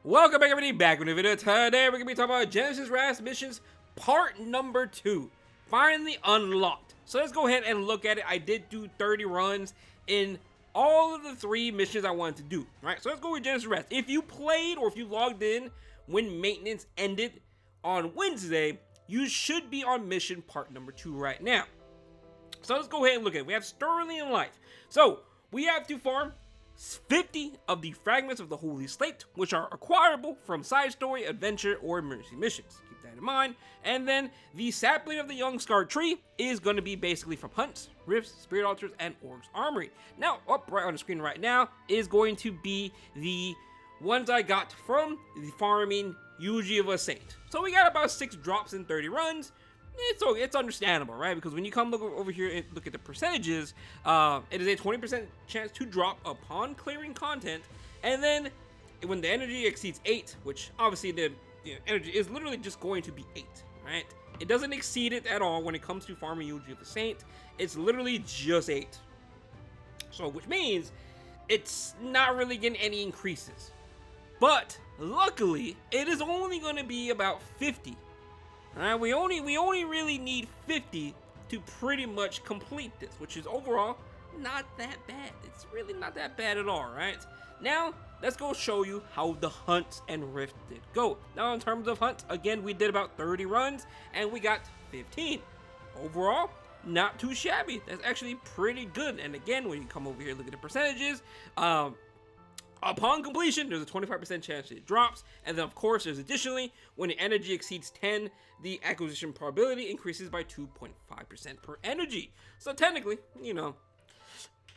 Welcome back, everybody, back with a video. Today we're going to be talking about Genesis RAS missions part number 2. Finally unlocked. So let's go ahead and look at it. I did do 30 runs in all of the 3 missions I wanted to do. Alright, so let's go with Genesis RAS. If you played or if you logged in when maintenance ended on Wednesday, you should be on mission part number 2 right now. So let's go ahead and look at it. We have Sterling and Life. So we have to farm 50 of the fragments of the Holy Slate, which are acquirable from side story, adventure, or emergency missions. Keep that in mind. And then the sapling of the Young Scar Tree is going to be basically from hunts, rifts, spirit altars, and Orc's Armory. Now, up right on the screen right now is going to be the ones I got from the farming Eulogy of a Saint. So we got about 6 drops in 30 runs. It's understandable, right? Because when you come look over here and look at the percentages, it is a 20% chance to drop upon clearing content, and then when the energy exceeds 8, which obviously the energy is literally just going to be 8, right? It doesn't exceed it at all when it comes to farming Eulogy of the Saint. It's literally just 8. So, which means it's not really getting any increases. But luckily, it is only going to be about 50. Alright, we only really need 50 to pretty much complete this, which is overall not that bad. It's really not that bad at all, right? Now, let's go show you how the hunts and rift did go. Now, in terms of hunts, again, we did about 30 runs, and we got 15. Overall, not too shabby. That's actually pretty good. And again, when you come over here, look at the percentages, upon completion, there's a 25% chance it drops, and then of course there's additionally, when the energy exceeds 10, the acquisition probability increases by 2.5% per energy. So technically,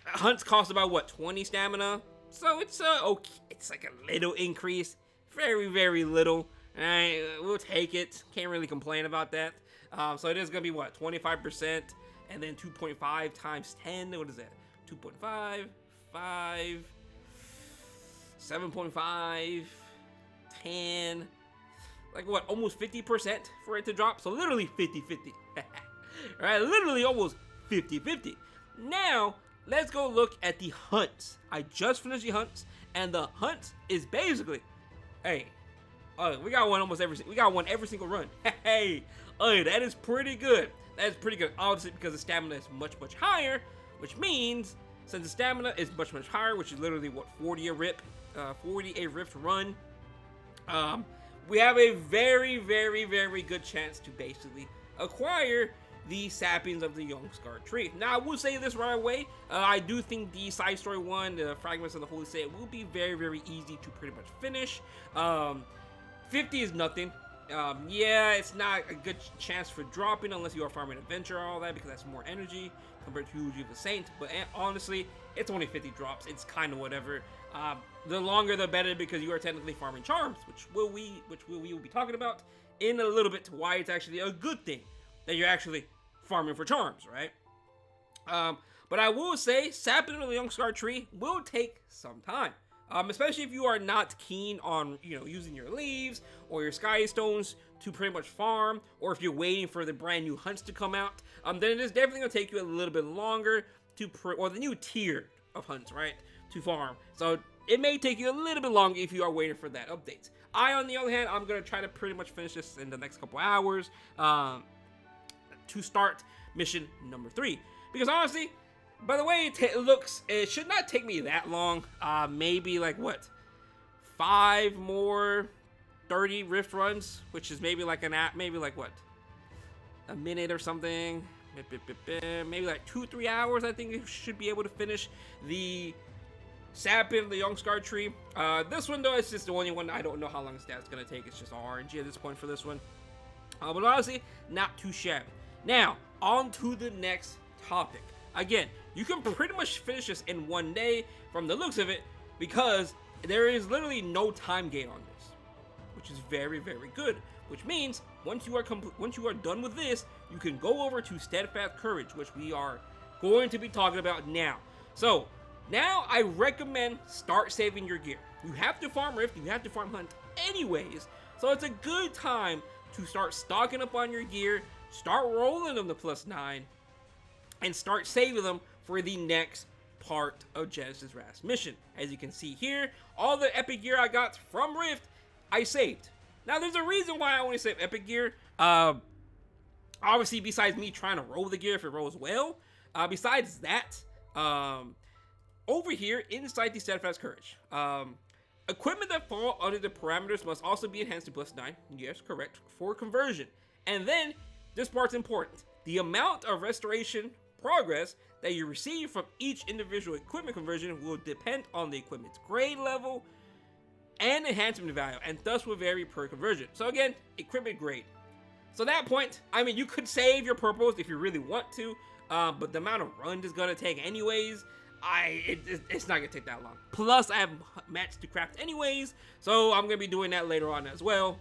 hunts cost about what, 20 stamina? So it's okay, it's like a little increase, very, very little. Alright, we'll take it, can't really complain about that. So it is gonna be what, 25%, and then 2.5 times 10, what is that? 2.5, 5, 7.5, 10, like what, almost 50% for it to drop? So literally 50-50. Alright, literally almost 50-50. Now, let's go look at the hunts. I just finished the hunts, and the hunt is basically, hey, we got one every single run. Hey, that is pretty good. That is pretty good. Obviously, because the stamina is much, much higher, which means, since the stamina is much, much higher, which is literally what, 40 a rift run, we have a very, very, very good chance to basically acquire the saplings of the Young Scar Tree. Now, I will say this right away, I do think the side story one, the fragments of the Holy Slate, will be very, very easy to pretty much finish. 50 is nothing. Yeah, it's not a good chance for dropping unless you are farming adventure or all that, because that's more energy compared to Eulogy of the Saint. But honestly, it's only 50 drops. It's kind of whatever. The longer the better, because you are technically farming charms, which we will be talking about in a little bit, to why it's actually a good thing that you're actually farming for charms, right? But I will say, sapling of the Young Scar Tree will take some time. Especially if you are not keen on, using your leaves or your sky stones to pretty much farm, or if you're waiting for the brand new hunts to come out, then it is definitely going to take you a little bit longer or the new tier of hunts, right, to farm. So it may take you a little bit longer if you are waiting for that update. On the other hand, I'm going to try to pretty much finish this in the next couple hours to start mission number 3. Because honestly, by the way it looks, it should not take me that long. Maybe like what, 5 more 30 rift runs, which is maybe like what, a minute or something. Maybe like 2-3 hours. I think you should be able to finish the sapling of the Young Scar Tree. This one though, it's just the only one I don't know how long that's gonna take. It's just RNG at this point for this one. But honestly, not too shabby. Now, on to the next topic. Again, you can pretty much finish this in one day from the looks of it, because there is literally no time gate on this, which is very, very good. Which means once you are done with this, you can go over to Steadfast Courage, which we are going to be talking about now. So now I recommend start saving your gear. You have to farm rift, you have to farm hunt anyways, so it's a good time to start stocking up on your gear, start rolling them to +9, and start saving them for the next part of Genesis RAS mission. As you can see here, all the epic gear I got from Rift I saved. Now, there's a reason why I only save epic gear. Obviously, besides me trying to roll the gear if it rolls well. Besides that, over here inside the Steadfast Courage, equipment that fall under the parameters must also be enhanced to +9. Yes, correct, for conversion. And then, this part's important. The amount of restoration progress that you receive from each individual equipment conversion will depend on the equipment's grade level and enhancement value, and thus will vary per conversion. So again, equipment grade. So at that point, I mean, you could save your purples if you really want to, but the amount of runs is gonna take anyways. It's not gonna take that long. Plus, I have mats to craft anyways, so I'm gonna be doing that later on as well,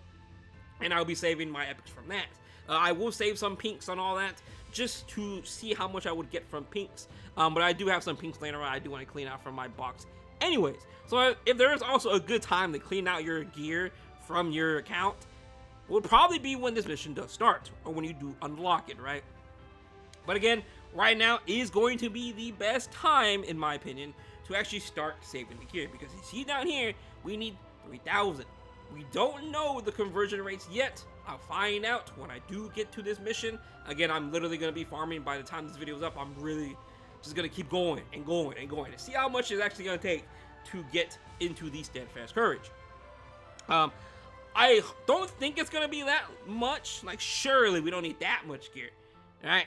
and I'll be saving my epics from that. I will save some pinks on all that, just to see how much I would get from pinks. But I do have some pinks laying around I do want to clean out from my box anyways. So if there is also a good time to clean out your gear from your account, would probably be when this mission does start, or when you do unlock it, right? But again, right now is going to be the best time, in my opinion, to actually start saving the gear, because you see down here, we need 3,000. We don't know the conversion rates yet. I'll find out when I do get to this mission. Again, I'm literally going to be farming by the time this video is up. I'm really just going to keep going and going and going to see how much it's actually going to take to get into the Steadfast Courage. I don't think it's going to be that much. Like, surely we don't need that much gear. Alright?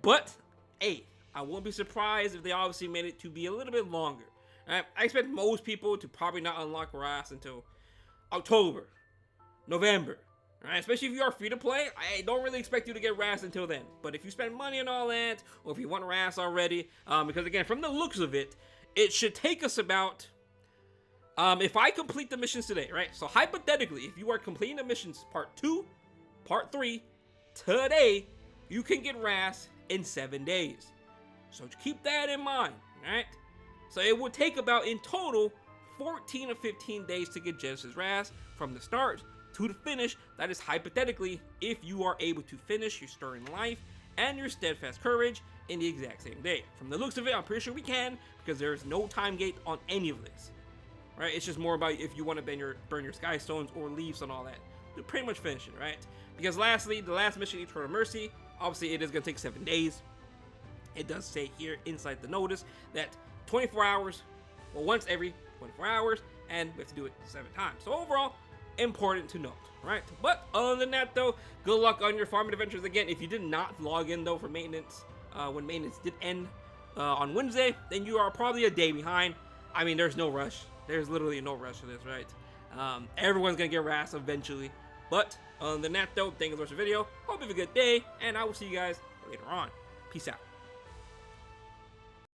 But, hey, I won't be surprised if they obviously made it to be a little bit longer. Alright? I expect most people to probably not unlock RAS until October, November. Alright, especially if you are free to play, I don't really expect you to get RAS until then. But if you spend money and all that, or if you want RAS already, because again, from the looks of it, it should take us about, if I complete the missions today, right? So hypothetically, if you are completing the missions part 2, part 3, today, you can get RAS in 7 days. So keep that in mind, alright? So it would take about, in total, 14 or 15 days to get Genesis RAS from the start to the finish. That is hypothetically if you are able to finish your Stirring Life and your Steadfast Courage in the exact same day. From the looks of it, I'm pretty sure we can, because there is no time gate on any of this. Right? It's just more about if you want to burn your Sky Stones or leaves and all that. You're pretty much finish it, right? Because lastly, the last mission, Eternal Mercy, obviously it is going to take 7 days. It does say here inside the notice that 24 hours, well, once every 24 hours, and we have to do it 7 times. So overall, important to note, right? But other than that though, good luck on your farming adventures. Again, if you did not log in though for maintenance, when maintenance did end on Wednesday, then you are probably a day behind. I mean, there's no rush. There's literally no rush to this, right? Everyone's gonna get RAS eventually. But other than that though, thank you for watching the video. Hope you have a good day, and I will see you guys later on. Peace out.